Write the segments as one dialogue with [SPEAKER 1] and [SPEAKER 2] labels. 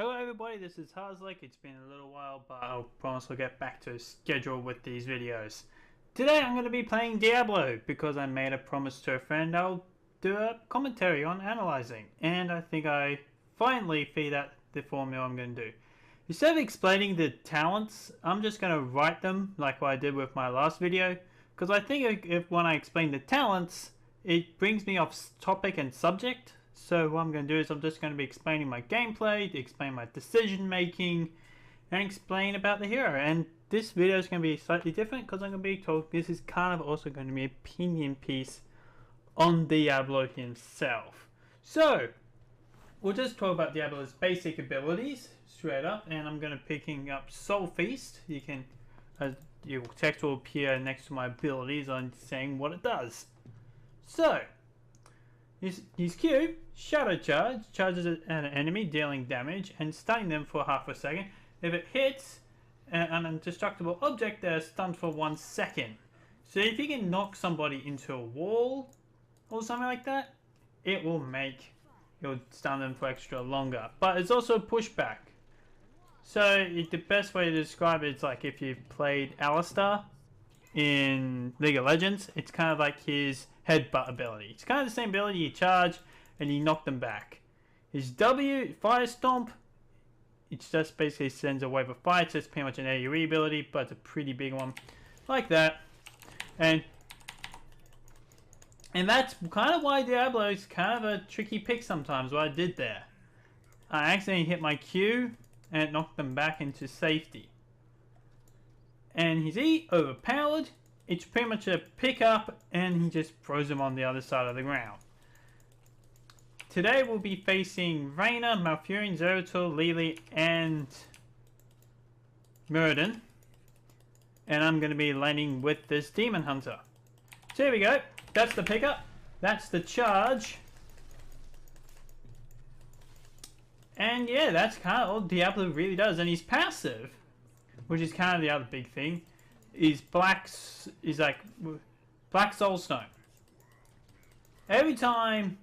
[SPEAKER 1] Hello everybody, this is Harzlek. It's been a little while, but I promise I'll get back to a schedule with these videos. Today I'm going to be playing Diablo because I made a promise to a friend I'll do a commentary on analyzing, and I think I finally figured out the formula I'm going to do. Instead of explaining the talents, I'm just going to write them like what I did with my last video, because I think if when I explain the talents, it brings me off topic and subject. So what I'm going to do is I'm just going to be explaining my gameplay, explain my decision making, and explain about the hero. And this video is going to be slightly different because I'm going to be talking, this is kind of also going to be an opinion piece on Diablo himself. So, we'll just talk about Diablo's basic abilities straight up, and I'm going to picking up Soul Feast. You can, your text will appear next to my abilities on saying what it does. So, his Q, Shadow Charge, charges at an enemy dealing damage and stunning them for half a second. If it hits an indestructible object, they're stunned for 1 second. So if you can knock somebody into a wall or something like that, it'll stun them for extra longer. But it's also a pushback. So the best way to describe it is like if you've played Alistar in League of Legends, it's kind of like his headbutt ability. It's kind of the same ability. You charge and you knock them back. His W, Fire Stomp, it just basically sends a wave of fire. It's just pretty much an AoE ability, but it's a pretty big one. Like that. And that's kind of why Diablo is kind of a tricky pick sometimes, what I did there. I accidentally hit my Q and it knocked them back into safety. And his E, overpowered. It's pretty much a pickup, and he just throws them on the other side of the ground. Today we'll be facing Reyna, Malfurion, Zeratul, Lili, and Myrddin. And I'm going to be landing with this Demon Hunter. So here we go. That's the pickup. That's the charge. And yeah, that's kind of all Diablo really does. And he's passive, which is kind of the other big thing, is Black Soulstone. Every time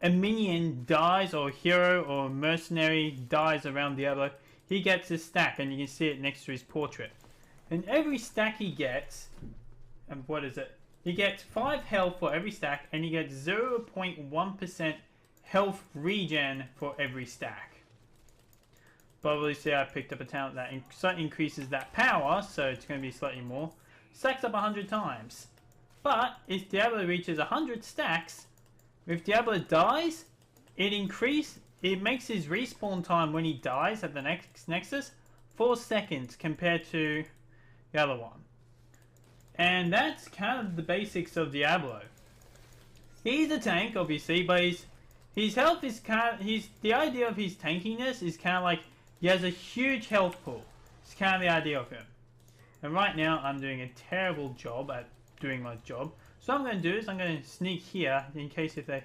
[SPEAKER 1] a minion dies, or a hero or a mercenary dies around Diablo, he gets a stack, and you can see it next to his portrait. And every stack he gets, and what is it? He gets 5 health for every stack, and he gets 0.1% health regen for every stack. But obviously I picked up a talent that increases that power, so it's going to be slightly more. Stacks up 100 times. But if Diablo reaches 100 stacks, if Diablo dies, it makes his respawn time when he dies at the next Nexus 4 seconds compared to the other one. And that's kind of the basics of Diablo. He's a tank, obviously, but his health is the idea of his tankiness is kind of like he has a huge health pool. It's kind of the idea of him. And right now I'm doing a terrible job at doing my job. So what I'm going to do is I'm going to sneak here in case if they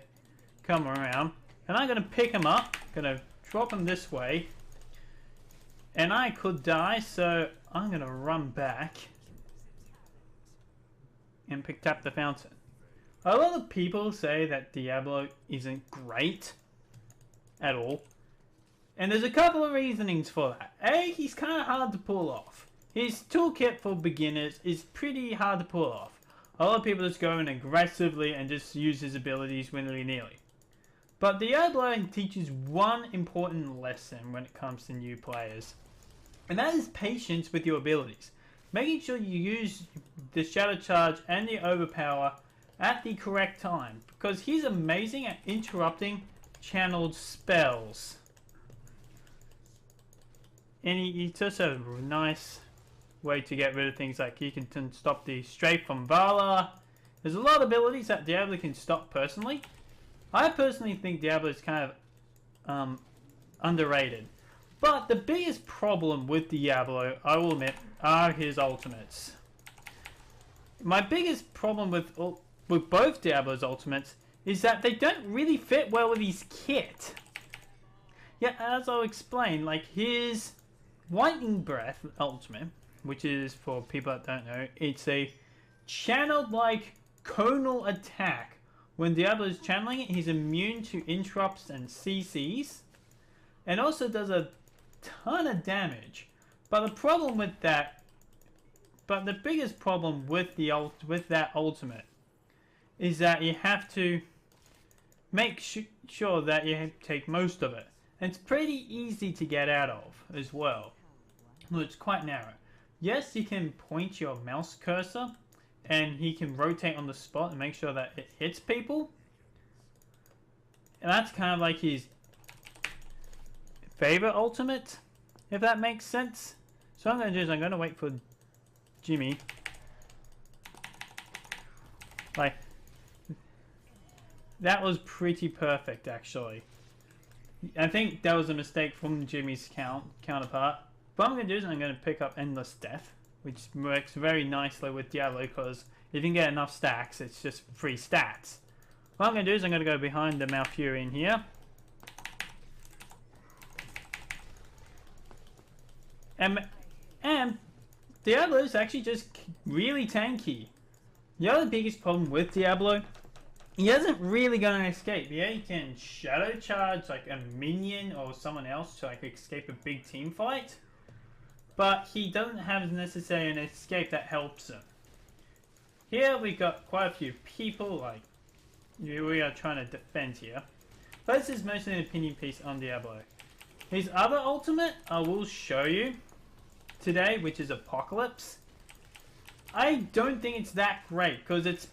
[SPEAKER 1] come around. And I'm going to pick him up. Going to drop him this way. And I could die, so I'm going to run back. And tap the fountain. A lot of people say that Diablo isn't great at all. And there's a couple of reasonings for that. A, he's kind of hard to pull off. His toolkit for beginners is pretty hard to pull off. A lot of people just go in aggressively and just use his abilities willy-nilly. But Diablo teaches one important lesson when it comes to new players. And that is patience with your abilities. Making sure you use the Shadow Charge and the Overpower at the correct time. Because he's amazing at interrupting channeled spells. And he's just a nice way to get rid of things like he can stop the Strafe from Vala. There's a lot of abilities that Diablo can stop personally. I personally think Diablo is kind of underrated. But the biggest problem with Diablo, I will admit, are his ultimates. My biggest problem with both Diablo's ultimates is that they don't really fit well with his kit. Yeah, as I'll explain, like his Lightning Breath ultimate, which is, for people that don't know, it's a channeled like conal attack. When Diablo is channeling it, he's immune to interrupts and CCs. and also does a ton of damage. But the problem with that, but the biggest problem with that ultimate is that you have to make sure that you take most of it. And it's pretty easy to get out of as well. Well, it's quite narrow. Yes, you can point your mouse cursor and he can rotate on the spot and make sure that it hits people. And that's kind of like his favorite ultimate, if that makes sense. So what I'm going to do is I'm going to wait for Jimmy. Like, that was pretty perfect, actually. I think that was a mistake from Jimmy's counterpart. What I'm going to do is I'm going to pick up Endless Death, which works very nicely with Diablo, because if you can get enough stacks, it's just free stats. What I'm going to do is I'm going to go behind the Malfurion here. And Diablo is actually just really tanky. The other biggest problem with Diablo, he isn't really going to escape. Yeah, he can shadow charge like a minion or someone else to like escape a big team fight, but he doesn't have necessarily an escape that helps him. Here we got quite a few people, like we are trying to defend here, but this is mostly an opinion piece on Diablo. His other ultimate I will show you today, which is Apocalypse. I don't think it's that great, because it's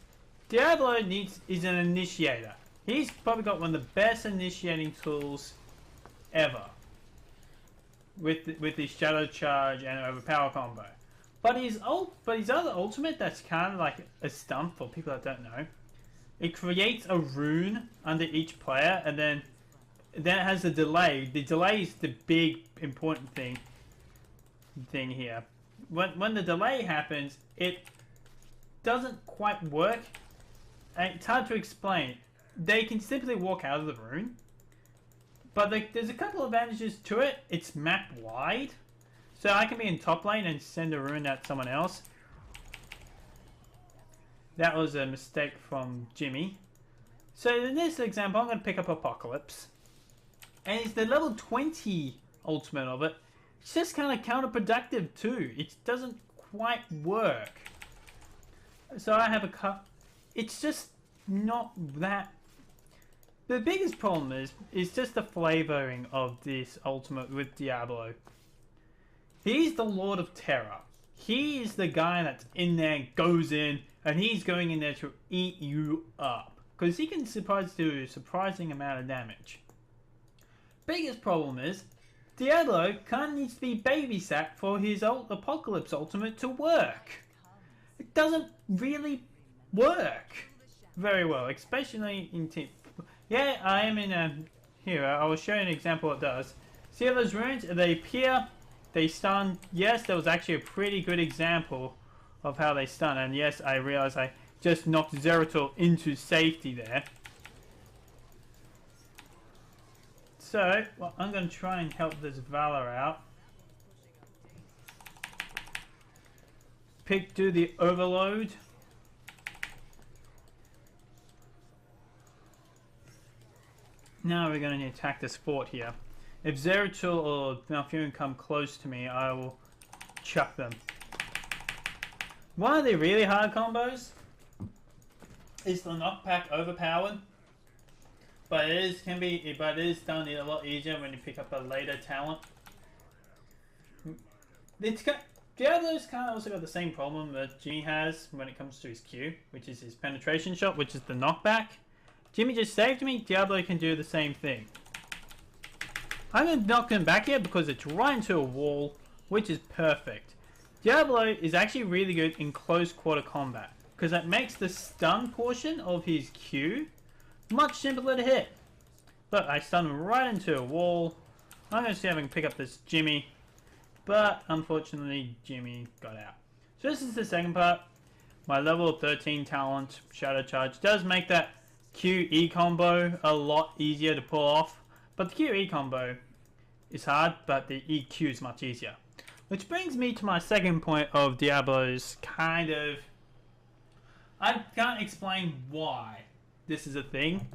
[SPEAKER 1] Diablo is an initiator. He's probably got one of the best initiating tools ever with his shadow charge and overpower combo. But his other ultimate, that's kind of like a stunt for people that don't know. It creates a rune under each player, and then it has a delay. The delay is the big important thing here. When the delay happens, it doesn't quite work. It's hard to explain. They can simply walk out of the rune, but there's a couple of advantages to it. It's map wide, so I can be in top lane and send a rune at someone else. That was a mistake from Jimmy. So in this example, I'm going to pick up Apocalypse, and it's the level 20 ultimate of it. It's just kind of counterproductive too. It doesn't quite work. So I have it's just not that. The biggest problem is just the flavoring of this ultimate with Diablo. He's the Lord of Terror. He is the guy that's in there, goes in, and he's going in there to eat you up, because he can do a surprising amount of damage. Biggest problem is Diablo kind of needs to be babysat for his Apocalypse ultimate to work. It doesn't really work very well, especially in team. Yeah, I am in a hero. I will show you an example it does. See how those runes? They appear, they stun. Yes, that was actually a pretty good example of how they stun. And yes, I realize I just knocked Zeratul into safety there. So, well, I'm going to try and help this Valor out. Do the overload. Now we're going to attack this fort here. If Zeratul or Malfurion come close to me, I will chuck them. One of the really hard combos is the knockback overpowered. But it is done a lot easier when you pick up a later talent. Diablo's kind of also got the same problem that Jimmy has when it comes to his Q, which is his penetration shot, which is the knockback. Jimmy just saved me. Diablo can do the same thing. I'm going to knock him back here because it's right into a wall, which is perfect. Diablo is actually really good in close quarter combat, because that makes the stun portion of his Q much simpler to hit. Look, I stunned him right into a wall. I'm going to see if I can pick up this Jimmy, but unfortunately Jimmy got out. So this is the second part. My level 13 talent, Shadow Charge, does make that QE combo a lot easier to pull off. But the QE combo is hard, but the EQ is much easier. Which brings me to my second point of Diablo's kind of... I can't explain why this is a thing.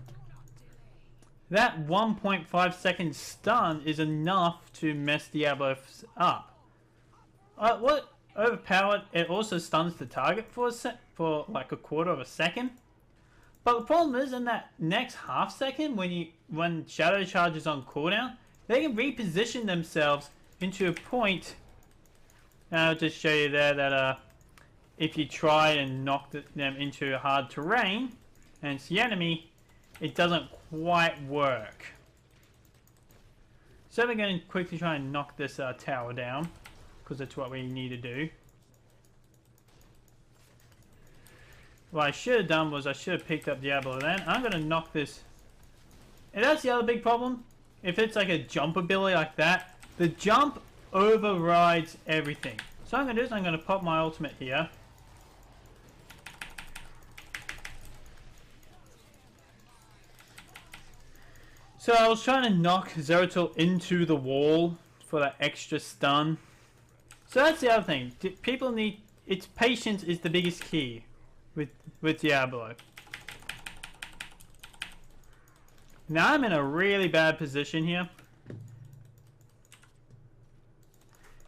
[SPEAKER 1] that 1.5 second stun is enough to mess Diablo up. What overpowered? It also stuns the target for like a quarter of a second. But the problem is, in that next half second, when Shadow Charge is on cooldown, they can reposition themselves into a point. And I'll just show you there that if you try and knock them into hard terrain, and it's the enemy, it doesn't quite work. So we're going to quickly try and knock this tower down, because that's what we need to do. What I should have done was I should have picked up Diablo then. I'm going to knock this. And that's the other big problem. If it's like a jump ability like that, the jump overrides everything. So what I'm going to do is I'm going to pop my ultimate here. So I was trying to knock Zeratul into the wall for that extra stun. So that's the other thing. People need... Its patience is the biggest key with Diablo. Now I'm in a really bad position here.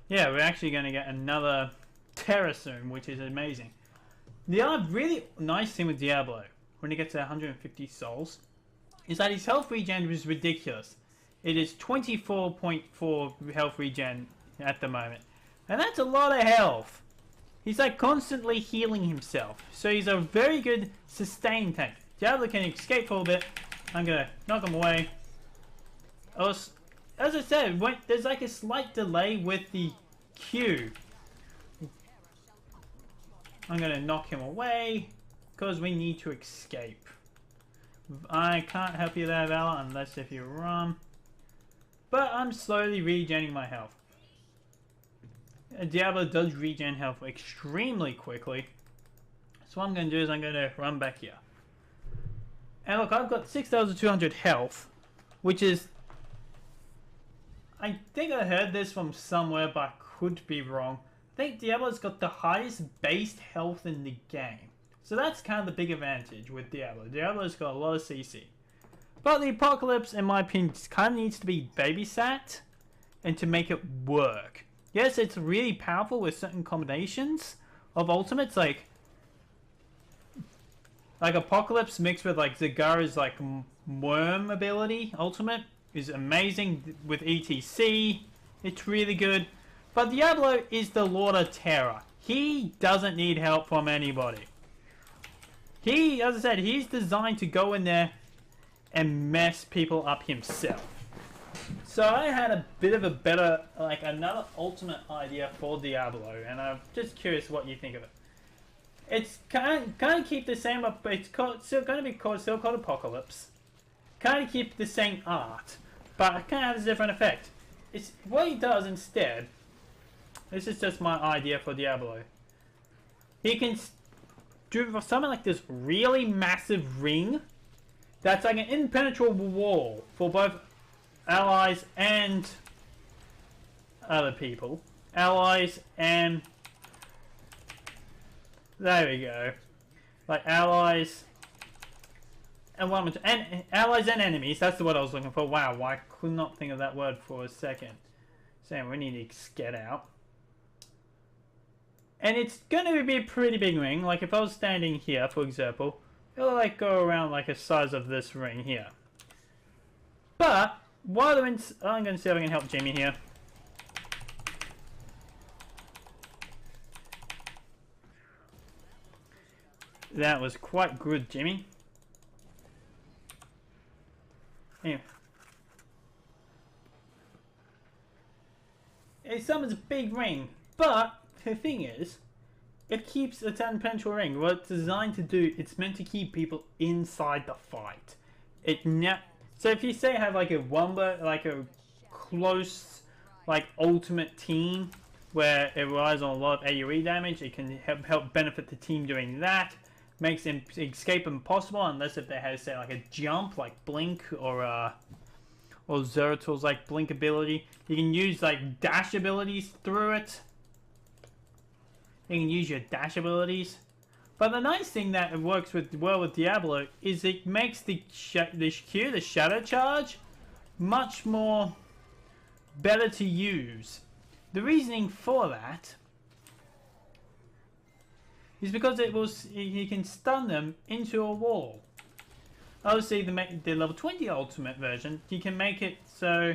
[SPEAKER 1] Yeah, we're actually going to get another Terra soon, which is amazing. The other really nice thing with Diablo, when you get to 150 souls, is that his health regen is ridiculous. It is 24.4 health regen at the moment. And that's a lot of health. He's like constantly healing himself. So he's a very good sustain tank. Diablo can escape for a bit. I'm going to knock him away. As I said, there's like a slight delay with the Q. I'm going to knock him away because we need to escape. I can't help you there, Valor, unless if you run. But I'm slowly regenerating my health. Diablo does regen health extremely quickly. So what I'm going to do is I'm going to run back here. And look, I've got 6,200 health, which is... I think I heard this from somewhere, but I could be wrong. I think Diablo's got the highest base health in the game. So that's kind of the big advantage with Diablo. Diablo's got a lot of CC. But the Apocalypse, in my opinion, kind of needs to be babysat and to make it work. Yes, it's really powerful with certain combinations of ultimates, like Apocalypse mixed with like Zagara's like worm ability ultimate is amazing with ETC. It's really good. But Diablo is the Lord of Terror. He doesn't need help from anybody. As I said, he's designed to go in there and mess people up himself. So I had a bit of a better, like another ultimate idea for Diablo, and I'm just curious what you think of it. It's kind of keep the same, but it's still going to be still called Apocalypse. Kind of keep the same art, but it kind of has a different effect. It's what he does instead. This is just my idea for Diablo. He can do something like this really massive ring that's like an impenetrable wall for both allies and other people. Allies and... There we go. Like allies and allies and enemies. That's the word I was looking for. Wow, I could not think of that word for a second. So we need to get out. And it's going to be a pretty big ring. Like if I was standing here, for example, it'll like go around like the size of this ring here. But while I'm going to see if I can help Jamie here. That was quite good, Jimmy. Anyway. It summons a big ring, but the thing is, it keeps a 10-penetrable ring. What it's designed to do, it's meant to keep people inside the fight. So if you say have like a close, like ultimate team where it relies on a lot of AoE damage, it can help benefit the team doing that. Makes them escape impossible unless if they have say like a jump, like blink or Zeratul's like blink ability. You can use like dash abilities through it. You can use your dash abilities. But the nice thing that it works well with Diablo is it makes the Q, the Shadow Charge, much more better to use. The reasoning for that is because you can stun them into a wall. Obviously, the level 20 ultimate version, you can make it so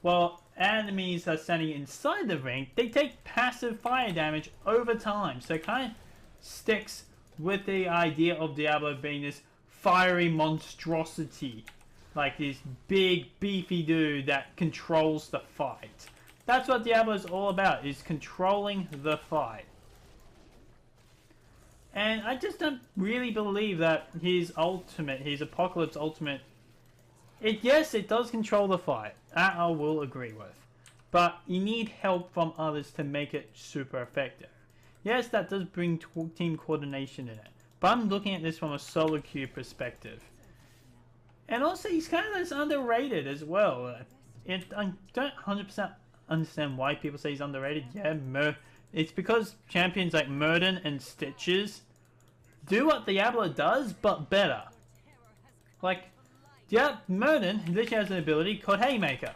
[SPEAKER 1] while enemies are standing inside the ring, they take passive fire damage over time. So it kind of sticks with the idea of Diablo being this fiery monstrosity, like this big beefy dude that controls the fight. That's what Diablo is all about, is controlling the fight. And I just don't really believe that his Apocalypse Ultimate, yes, it does control the fight. That I will agree with. But you need help from others to make it super effective. Yes, that does bring team coordination in it. But I'm looking at this from a solo queue perspective. And also, he's kind of underrated as well. I don't 100% understand why people say he's underrated. Yeah, it's because champions like Murden and Stitches do what Diablo does, but better. Like, yeah, Murden literally has an ability called Haymaker.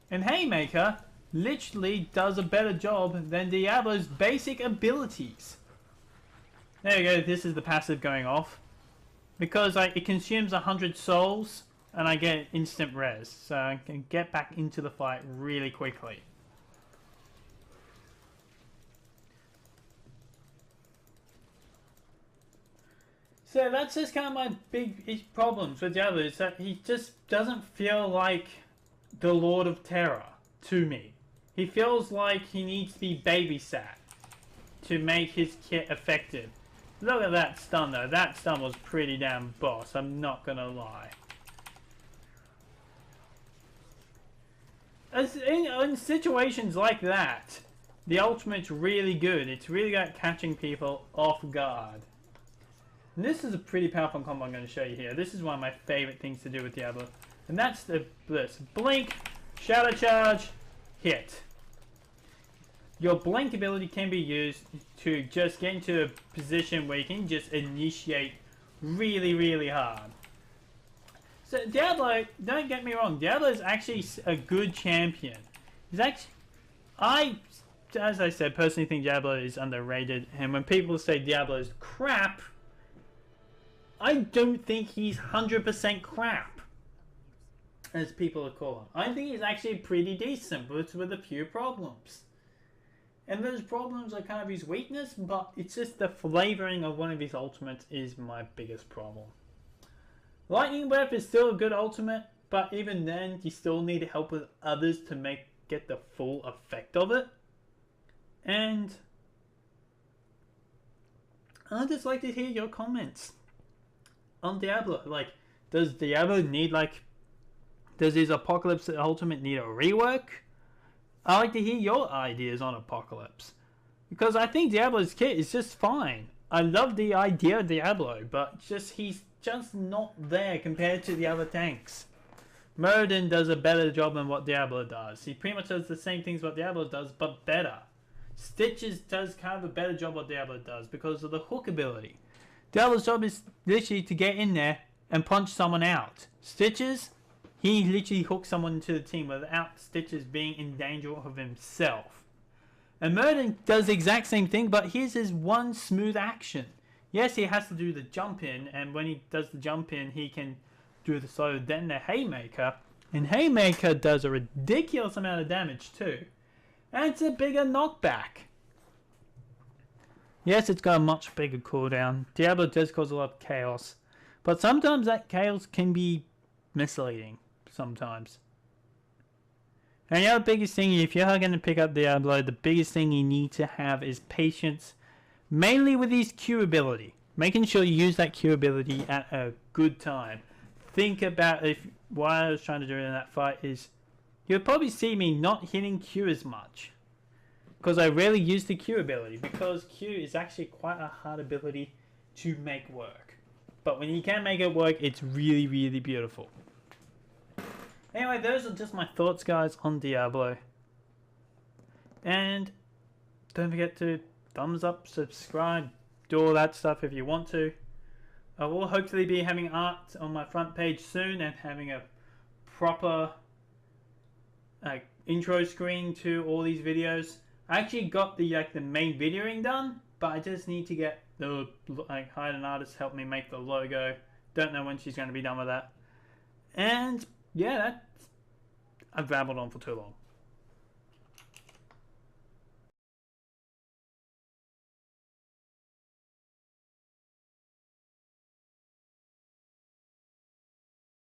[SPEAKER 1] And Haymaker literally does a better job than Diablo's basic abilities. There you go, this is the passive going off. Because it consumes 100 souls, and I get instant res. So I can get back into the fight really quickly. So that's just kind of my big problems with Diablo, is that he just doesn't feel like the Lord of Terror to me. He feels like he needs to be babysat to make his kit effective. Look at that stun though, that stun was pretty damn boss, I'm not gonna lie. In situations like that, the ultimate's really good. It's really good at catching people off guard. And this is a pretty powerful combo I'm going to show you here. This is one of my favorite things to do with Diablo. And that's this. Blink, Shadow Charge, hit. Your blink ability can be used to just get into a position where you can just initiate really, really hard. So Diablo, don't get me wrong, Diablo is actually a good champion. He's actually, as I said, personally think Diablo is underrated. And when people say Diablo is crap, I don't think he's 100% crap, as people would call him. I think he's actually pretty decent, but with a few problems. And those problems are kind of his weakness, but it's just the flavoring of one of his ultimates is my biggest problem. Lightning Breath is still a good ultimate, but even then, you still need help with others to get the full effect of it. And I'd just like to hear your comments on Diablo. Like, does Diablo need, does his Apocalypse Ultimate need a rework? I'd like to hear your ideas on Apocalypse, because I think Diablo's kit is just fine. I love the idea of Diablo, but he's just not there compared to the other tanks. Murden does a better job than what Diablo does. He pretty much does the same things what Diablo does, but better. Stitches does kind of a better job what Diablo does because of the hook ability. Diablo's job is literally to get in there and punch someone out. Stitches, he literally hooks someone into the team without Stitches being in danger of himself. And Murden does the exact same thing, but his is one smooth action. Yes, he has to do the jump in, and when he does the jump in, he can do the solo then the Haymaker. And Haymaker does a ridiculous amount of damage too. And it's a bigger knockback. Yes, it's got a much bigger cooldown. Diablo does cause a lot of chaos, but sometimes that chaos can be misleading. Sometimes. And the other biggest thing, if you're going to pick up Diablo, the biggest thing you need to have is patience, mainly with his Q ability. Making sure you use that Q ability at a good time. Think about what I was trying to do in that fight is, you'll probably see me not hitting Q as much, because I rarely use the Q ability, because Q is actually quite a hard ability to make work. But when you can make it work, it's really, really beautiful. Anyway, those are just my thoughts, guys, on Diablo. And don't forget to thumbs up, subscribe, do all that stuff if you want to. I will hopefully be having art on my front page soon and having a proper intro screen to all these videos. I actually got the main videoing done, but I just need to get the hired an artist help me make the logo. Don't know when she's going to be done with that. And yeah, I've babbled on for too long.